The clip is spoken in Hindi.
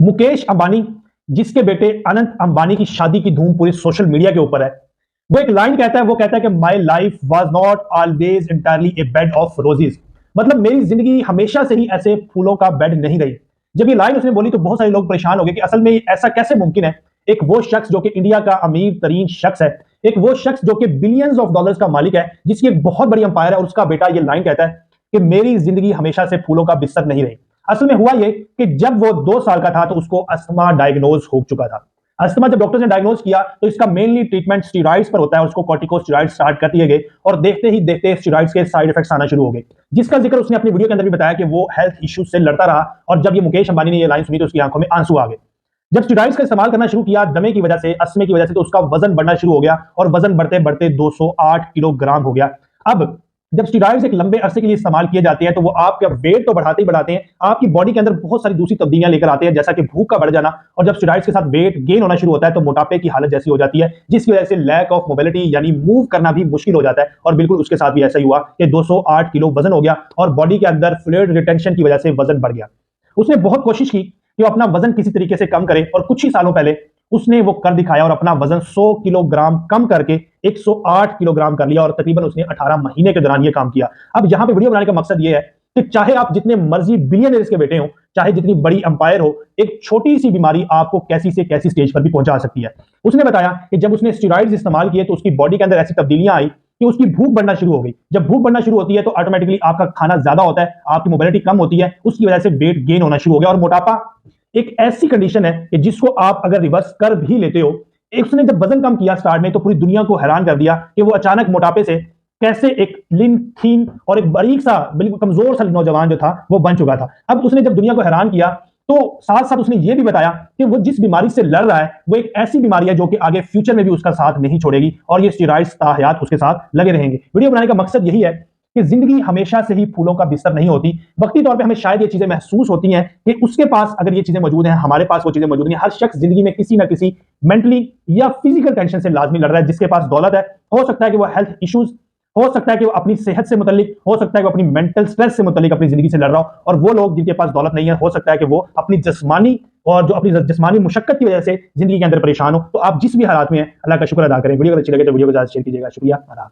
मुकेश अंबानी, जिसके बेटे अनंत अंबानी की शादी की धूम पूरी सोशल मीडिया के ऊपर है, वो एक लाइन कहता है, वो कहता है कि my life was not always entirely A bed of roses. मतलब मेरी जिंदगी हमेशा से ही ऐसे फूलों का बेड नहीं रही। जब ये लाइन उसने बोली तो बहुत सारे लोग परेशान हो गए कि असल में ऐसा कैसे मुमकिन है। एक वो शख्स जो कि इंडिया का अमीर तरीन शख्स है, एक वो शख्स जो कि बिलियंस ऑफ डॉलर्स का मालिक है, जिसकी एक बहुत बड़ी अंपायर है, और उसका बेटा ये लाइन कहता है कि मेरी जिंदगी हमेशा से फूलों का बिस्तर नहीं रही। असल में हुआ ये कि जब वो 2 साल का था तो उसको अस्थमा डायग्नोज हो चुका था। अस्थमा जब डॉक्टर्स ने डायग्नोज किया तो इसका मेनली ट्रीटमेंट स्टीरॉइड्स पर होता है, उसको कॉर्टिकोस्टेरॉइड्स स्टार्ट कर दिए गए और देखते ही देखते स्टीरॉइड्स के साइड इफेक्ट्स आना शुरू हो गए, जिसका जिक्र उसने अपनी वीडियो के अंदर भी बताया कि वो हेल्थ इश्यूज से लड़ता रहा। और जब ये मुकेश अंबानी ने ये लाइन सुनी तो उसकी आंखों में आंसू आ गए। जब स्टीरॉइड्स का इस्तेमाल करना शुरू किया दमे की वजह से, अस्थमे की वजह से, तो उसका वजन बढ़ना शुरू हो गया और वजन बढ़ते बढ़ते 208 किलोग्राम हो गया। अब जब स्टीरॉइड्स एक लंबे अरसे के लिए इस्तेमाल किए जाते हैं तो वो आपका वेट तो बढ़ाते ही बढ़ाते हैं, आपकी बॉडी के अंदर बहुत सारी दूसरी तब्दीलियां लेकर आते हैं, जैसा कि भूख का बढ़ जाना। और जब स्टीरॉइड्स के साथ वेट गेन होना शुरू होता है तो मोटापे की हालत जैसी हो जाती है, जिसकी वजह से लैक ऑफ मोबिलिटी यानी मूव करना भी मुश्किल हो जाता है। और बिल्कुल उसके साथ भी ऐसा ही हुआ कि 208 किलो वजन हो गया और बॉडी के अंदर फ्लूइड रिटेंशन की वजह से वजन बढ़ गया। उसने बहुत कोशिश की कि वो अपना वजन किसी तरीके से कम करे, और कुछ ही सालों पहले उसने वो कर दिखाया और अपना वजन 100 किलोग्राम कम करके 108 किलोग्राम कर लिया, और तकरीबन उसने 18 महीने के दौरान ये काम किया। अब यहां पे वीडियो बनाने का मकसद ये है कि चाहे आप जितने मर्जी बिलियनर्स के बेटे हो, चाहे जितनी बड़ी अंपायर हो, एक छोटी सी बीमारी आपको कैसी से कैसी स्टेज पर भी पहुंचा सकती है। उसने बताया कि जब उसने स्टेरॉइड्स इस्तेमाल किए तो उसकी बॉडी के अंदर ऐसी तब्दीलियां आई कि उसकी भूख बढ़ना शुरू हो गई। जब भूख बढ़ना शुरू होती है तो ऑटोमेटिकली आपका खाना ज्यादा होता है, आपकी मोबिलिटी कम होती है, उसकी वजह से वेट गेन होना शुरू हो गया। और मोटापा एक ऐसी कंडीशन है कि जिसको आप अगर रिवर्स कर भी लेते हो। एक उसने जब वजन कम किया स्टार्ट में तो पूरी दुनिया को हैरान कर दिया कि वो अचानक मोटापे से कैसे एक लिन थीन और एक बारीक सा बिल्कुल कमजोर सा नौजवान जो था वो बन चुका था। अब उसने जब दुनिया को हैरान किया तो साथ साथ उसने ये भी बताया कि वो जिस बीमारी से लड़ रहा है वो एक ऐसी बीमारी है जो कि आगे फ्यूचर में भी उसका साथ नहीं छोड़ेगी, और ये स्टेरॉइड्स ताहयात उसके साथ लगे रहेंगे। वीडियो बनाने का मकसद यही है कि जिंदगी हमेशा से ही फूलों का बिस्तर नहीं होती। वक्ती तौर पे हमें शायद ये चीजें महसूस होती हैं कि उसके पास अगर ये चीजें मौजूद हैं, हमारे पास वो चीजें मौजूद नहीं। हर शख्स जिंदगी में किसी ना किसी मेंटली या फिजिकल टेंशन से लाजमी लड़ रहा है। जिसके पास दौलत है, हो सकता है कि वो हेल्थ इश्यूज, हो सकता है कि वो अपनी सेहत से मुतल्लिक, हो सकता है कि वो अपनी मेंटल स्ट्रेस से मुतल्लिक अपनी जिंदगी से लड़ रहा हो। और वो लोग जिनके पास दौलत नहीं है, हो सकता है कि वो अपनी जिस्मानी और जो अपनी जिस्मानी मुशक्कत की वजह से जिंदगी के अंदर परेशान हो। तो आप जिस भी हालात में हैं, अल्लाह का शुक्र अदा करें। वीडियो अगर अच्छी लगे तो वीडियो को ज्यादा शेयर कीजिएगा। शुक्रिया।